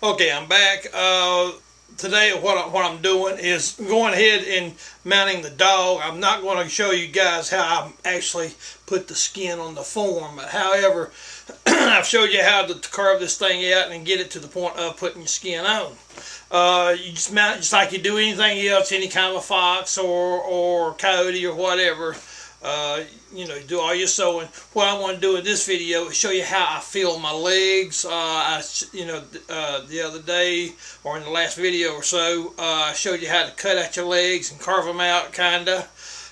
Okay, I'm back. Today, what I'm doing is going ahead and mounting the dog. I'm not going to show you guys how I actually put the skin on the form, but however, I've showed you how to carve this thing out and get it to the point of putting your skin on. You just mount it just like you do anything else, any kind of a fox or coyote or whatever. You know, do all your sewing. What I want to do in this video is show you how I feel my legs. The other day or in the last video or so, I showed you how to cut out your legs and carve them out, kinda.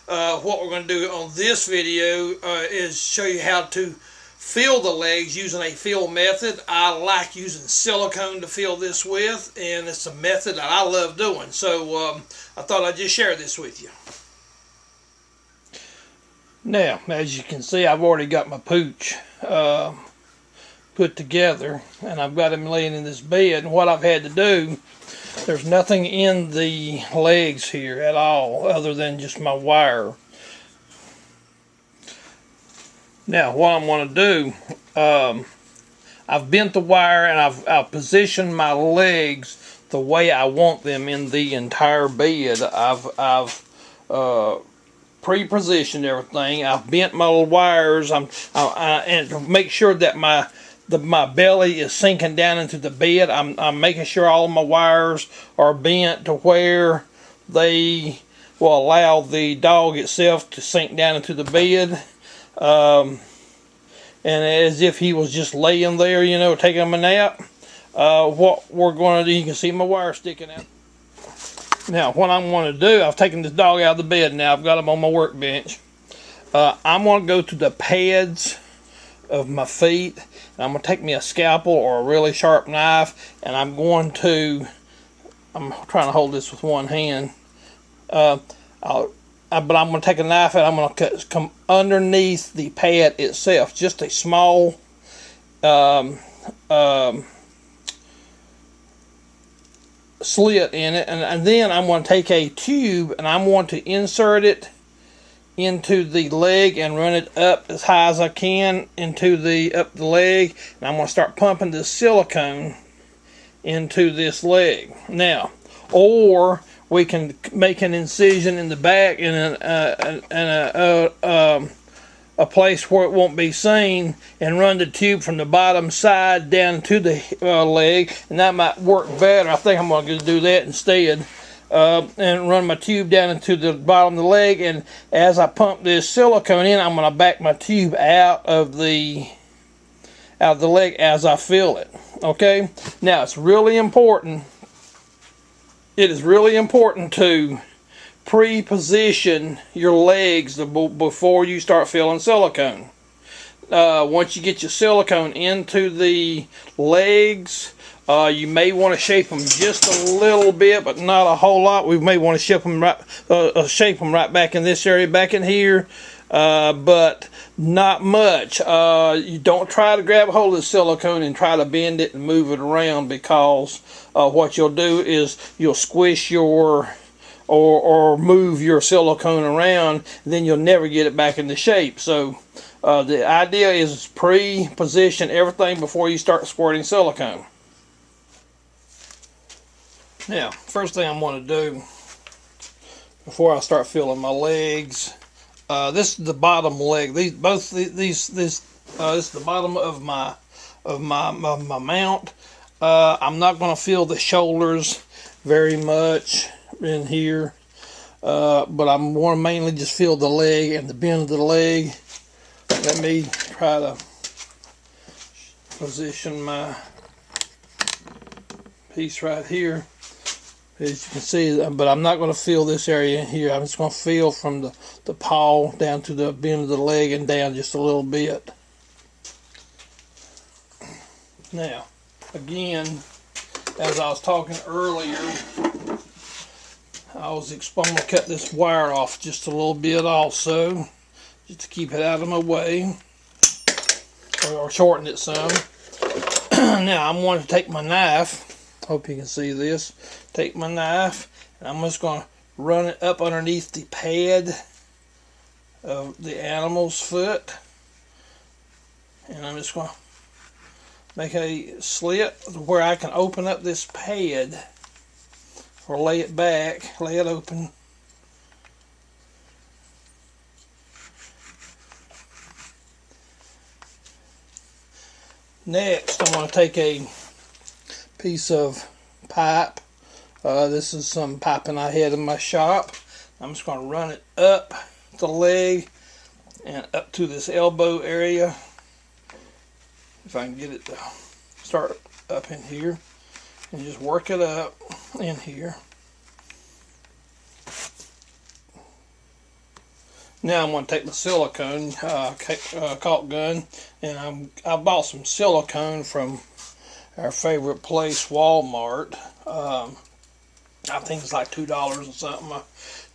What we're going to do on this video is show you how to feel the legs using a feel method. I like using silicone to feel this with, and it's a method that I love doing. So I thought I'd just share this with you. Now, as you can see, I've already got my pooch put together, and I've got him laying in this bed. And what I've had to do, there's nothing in the legs here at all other than just my wire. Now, what I'm going to do, I've bent the wire and I've positioned my legs the way I want them in the entire bed. I've pre-positioned everything. I've bent my little wires. And to make sure that my belly is sinking down into the bed, I'm making sure all of my wires are bent to where they will allow the dog itself to sink down into the bed. And as if he was just laying there, you know, taking a nap. What we're going to do, you can see my wire sticking out. Now, what I'm going to do, I've taken this dog out of the bed now. I've got him on my workbench. I'm going to go to the pads of my feet. And I'm going to take me a scalpel or a really sharp knife. And I'm trying to hold this with one hand. But I'm going to take a knife and I'm going to come underneath the pad itself. Just a small slit in it, and then I'm going to take a tube and I'm going to insert it into the leg and run it up as high as I can into up the leg, and I'm going to start pumping this silicone into this leg. Now, or we can make an incision in the back in a place where it won't be seen, and run the tube from the bottom side down to the leg, and that might work better. I think I'm going to do that instead, and run my tube down into the bottom of the leg, and as I pump this silicone in, I'm going to back my tube out of the leg as I feel it. Okay, now it's really important. It is really important to pre-position your legs before you start filling silicone. Once you get your silicone into the legs, you may want to shape them just a little bit, but not a whole lot. We may want to shape them right back in this area, back in here, but not much. You don't try to grab a hold of the silicone and try to bend it and move it around, because what you'll do is you'll squish your or move your silicone around, then you'll never get it back into shape. So the idea is pre-position everything before you start squirting silicone. Now, first thing I'm going to do before I start filling my legs, this is the bottom leg. This is the bottom of my mount. I'm not going to feel the shoulders very much in here, but I'm going to mainly just feel the leg and the bend of the leg. Let me try to position my piece right here, as you can see, but I'm not going to feel this area here. I'm just going to feel from the paw down to the bend of the leg and down just a little bit. Now, again, as I was talking earlier, I'm going to cut this wire off just a little bit also, just to keep it out of my way, or shorten it some. Now I'm going to take my knife, hope you can see this, take my knife, and I'm just going to run it up underneath the pad of the animal's foot, and I'm just going to make a slit where I can open up this pad or lay it back, lay it open. Next, I'm going to take a piece of pipe. This is some piping I had in my shop. I'm just going to run it up the leg and up to this elbow area. If I can get it to start up in here, and just work it up in here. Now I'm going to take the silicone caulk gun, and I bought some silicone from our favorite place, Walmart. I think it's like $2 or something. My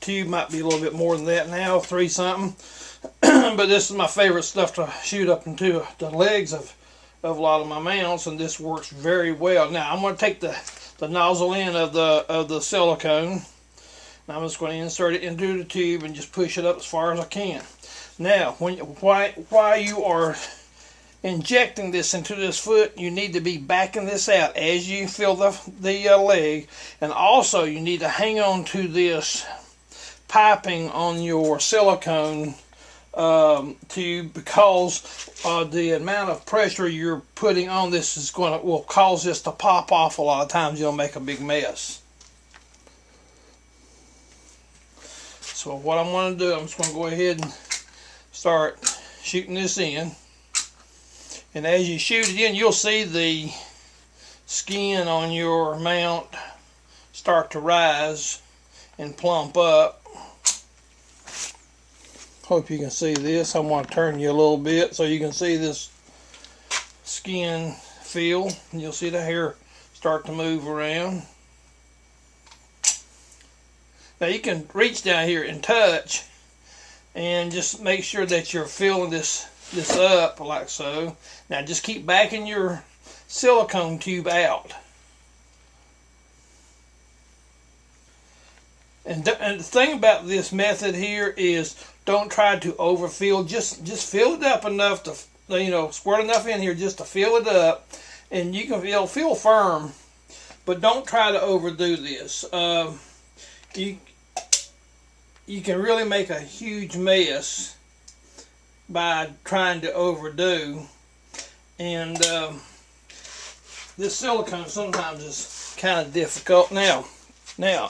tube might be a little bit more than that now, 3 something. But this is my favorite stuff to shoot up into the legs of a lot of my mounts, and this works very well. Now I'm going to take the nozzle end of the silicone. I'm just going to insert it into the tube and just push it up as far as I can. Now, while you are injecting this into this foot, you need to be backing this out as you fill the leg, and also you need to hang on to this piping on your silicone tube, because the amount of pressure you're putting on this will cause this to pop off a lot of times. You'll make a big mess. So what I'm going to do, I'm just going to go ahead and start shooting this in. And as you shoot it in, you'll see the skin on your mount start to rise and plump up. Hope you can see this. I'm going to turn you a little bit so you can see this skin feel. And you'll see the hair start to move around. Now you can reach down here and touch and just make sure that you're filling this up like so. Now just keep backing your silicone tube out. And the thing about this method here is don't try to overfill. Just fill it up enough to, squirt enough in here just to fill it up, and it'll feel firm, but don't try to overdo this. You can really make a huge mess by trying to overdo, and this silicone sometimes is kind of difficult. Now,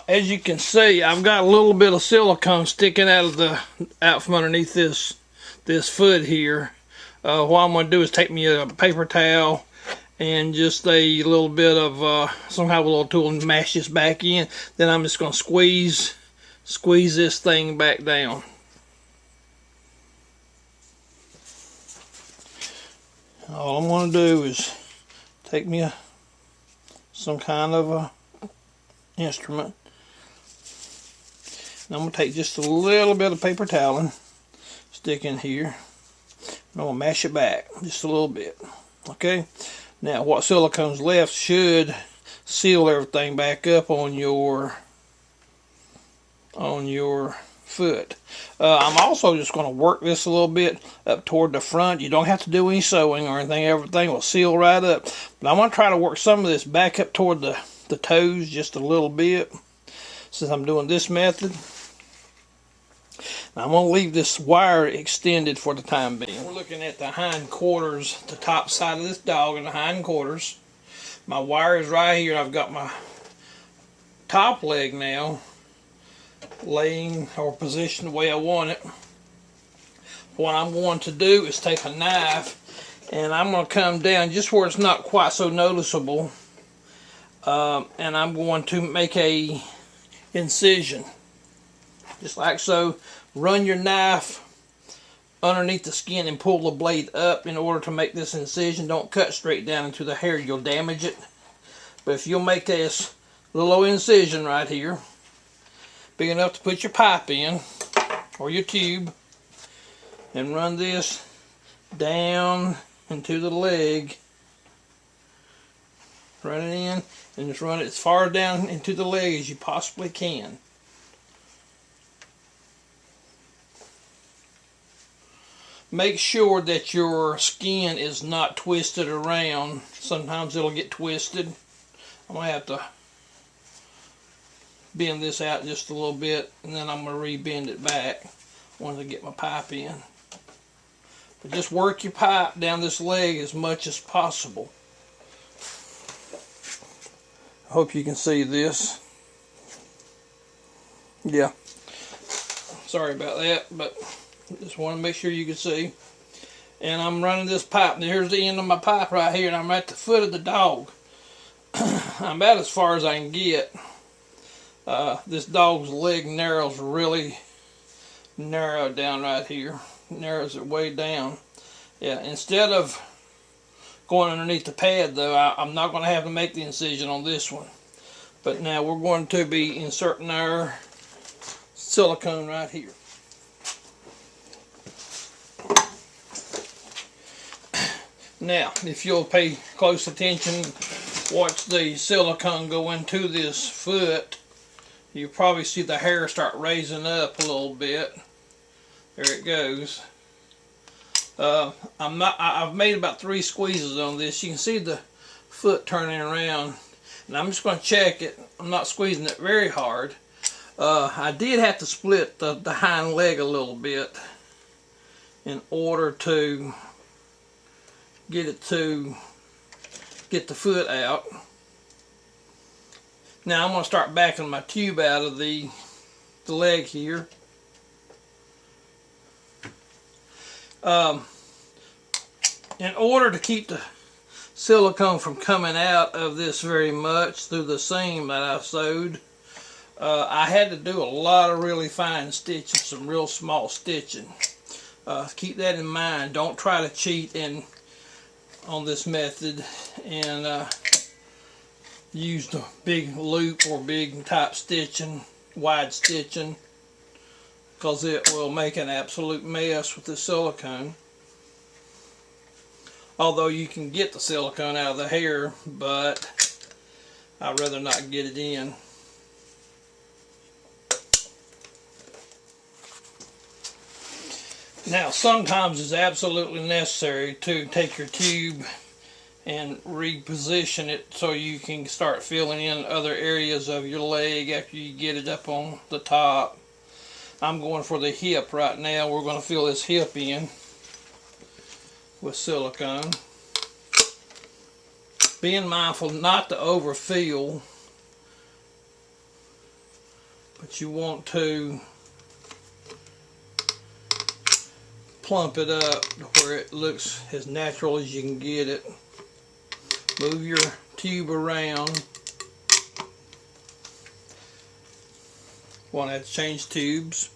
as you can see, I've got a little bit of silicone sticking out from underneath this foot here. What I'm going to do is take me a paper towel and just a little bit of some kind of a little tool and mash this back in. Then I'm just going to squeeze this thing back down. All I'm going to do is take me some kind of a instrument, and I'm going to take just a little bit of paper towel and stick in here, and I'm going to mash it back just a little bit. Okay, now what silicone's left should seal everything back up on your foot. I'm also just going to work this a little bit up toward the front. You don't have to do any sewing or anything. Everything will seal right up. But I'm going to try to work some of this back up toward the toes just a little bit, since I'm doing this method. Now I'm going to leave this wire extended for the time being. We're looking at the hind quarters, the top side of this dog and the hind quarters. My wire is right here. I've got my top leg now laying or positioned the way I want it. What I'm going to do is take a knife, and I'm going to come down just where it's not quite so noticeable, and I'm going to make a incision just like so. Run your knife underneath the skin and pull the blade up in order to make this incision. Don't cut straight down into the hair, you'll damage it. But if you'll make this little incision right here, big enough to put your pipe in or your tube, and run this down into the leg. Run it in and just run it as far down into the leg as you possibly can. make sure that your skin is not twisted around. Sometimes it'll get twisted. I'm going to have to bend this out just a little bit, and then I'm going to re-bend it back once I get my pipe in. But just work your pipe down this leg as much as possible. I hope you can see this. Yeah. Sorry about that, but just want to make sure you can see. And I'm running this pipe. Now here's the end of my pipe right here, and I'm at the foot of the dog. I'm about as far as I can get. This dog's leg narrows really narrow down right here. Narrows it way down. Yeah, instead of going underneath the pad though, I'm not going to have to make the incision on this one. But now we're going to be inserting our silicone right here. Now, if you'll pay close attention, watch the silicone go into this foot, you'll probably see the hair start raising up a little bit. There it goes. I've made about 3 squeezes on this. You can see the foot turning around, and I'm just going to check it. I'm not squeezing it very hard. I did have to split the hind leg a little bit in order to get the foot out. Now I'm going to start backing my tube out of the leg here. In order to keep the silicone from coming out of this very much through the seam that I sewed, I had to do a lot of really fine stitching, some real small stitching. Keep that in mind. Don't try to cheat on this method and use the big loop or big type stitching, wide stitching, because it will make an absolute mess with the silicone. Although you can get the silicone out of the hair, but I'd rather not get it in. Now, sometimes it's absolutely necessary to take your tube and reposition it so you can start filling in other areas of your leg after you get it up on the top. I'm going for the hip right now. We're going to fill this hip in with silicone. Being mindful not to overfill, but you want to plump it up to where it looks as natural as you can get it. Move your tube around. Want to have to change tubes.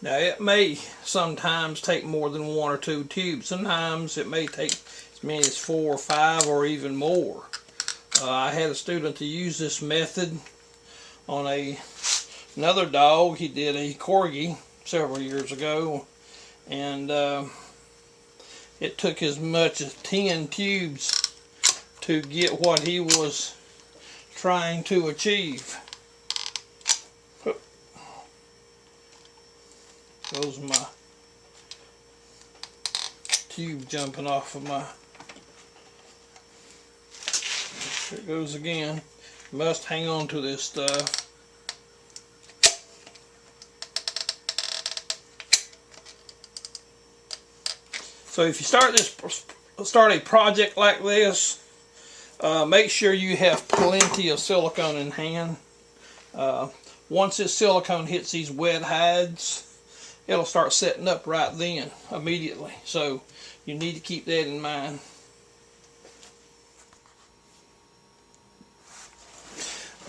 Now it may sometimes take more than 1 or 2 tubes. Sometimes it may take as many as 4 or 5 or even more. I had a student to use this method on another dog. He did a corgi several years ago, and it took as much as 10 tubes to get what he was trying to achieve. Those are my tube jumping off of my... There it goes again. Must hang on to this stuff. So if you start a project like this, make sure you have plenty of silicone in hand. Once this silicone hits these wet hides, it'll start setting up right then, immediately. So you need to keep that in mind.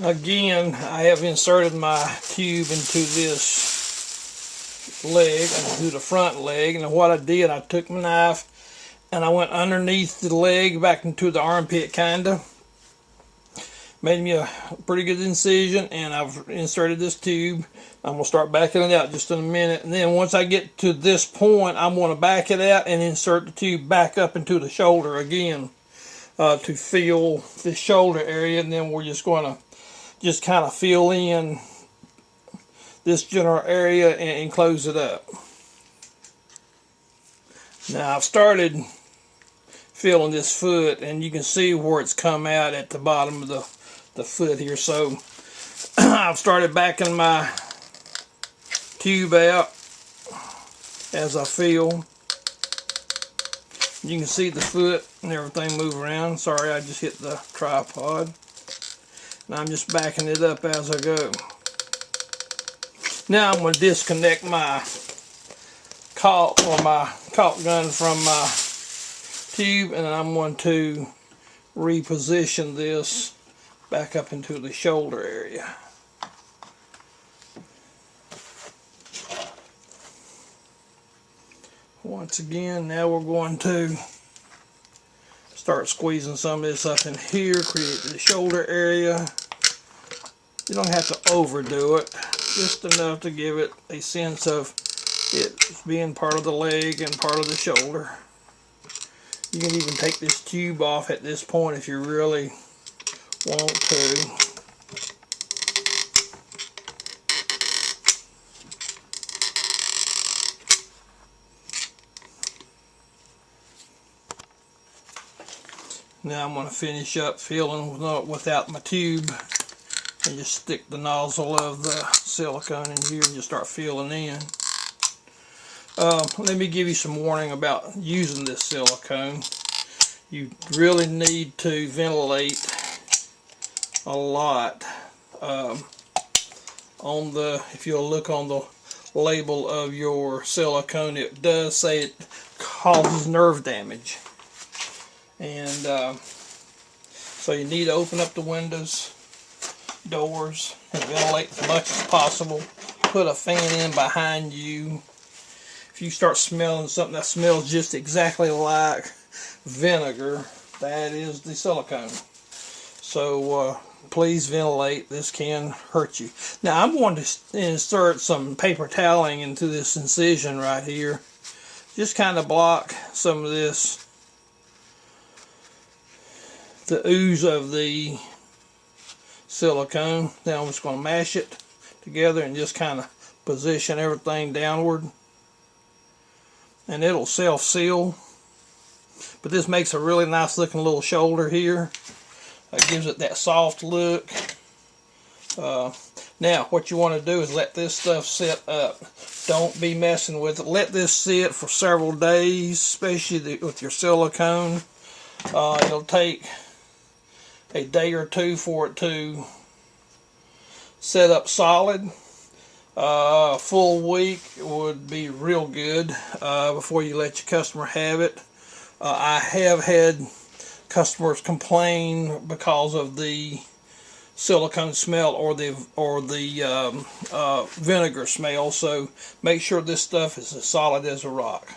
Again, I have inserted my tube into this leg, into the front leg, and what I did, I took my knife and I went underneath the leg back into the armpit, kinda made me a pretty good incision, and I've inserted this tube. I'm going to start backing it out just in a minute, and then once I get to this point, I'm going to back it out and insert the tube back up into the shoulder again to fill the shoulder area, and then we're just going to kind of fill in this general area and close it up. Now I've started filling this foot, and you can see where it's come out at the bottom of the foot here. So I've started backing my tube out as I fill. You can see the foot and everything move around. Sorry, I just hit the tripod. And I'm just backing it up as I go. Now I'm going to disconnect my caulk gun from my tube, and I'm going to reposition this back up into the shoulder area. Once again, now we're going to start squeezing some of this up in here, create the shoulder area. You don't have to overdo it, just enough to give it a sense of it being part of the leg and part of the shoulder. You can even take this tube off at this point if you really want to. Now I'm going to finish up filling without my tube, and just stick the nozzle of the silicone in here and just start filling in. Let me give you some warning about using this silicone. You really need to ventilate a lot. If you'll look on the label of your silicone, it does say it causes nerve damage. And so you need to open up the windows, doors, and ventilate as much as possible. Put a fan in behind you. If you start smelling something that smells just exactly like vinegar, that is the silicone. So please ventilate. This can hurt you. Now I'm going to insert some paper toweling into this incision right here. Just kind of block some of this, the ooze of the silicone. Now I'm just going to mash it together and just kind of position everything downward, and it'll self-seal. But this makes a really nice looking little shoulder here. It gives it that soft look. Now what you want to do is let this stuff sit up. Don't be messing with it. Let this sit for several days, especially with your silicone. It'll take a day or two for it to set up solid. A full week would be real good before you let your customer have it. I have had customers complain because of the silicone smell or the vinegar smell. So make sure this stuff is as solid as a rock.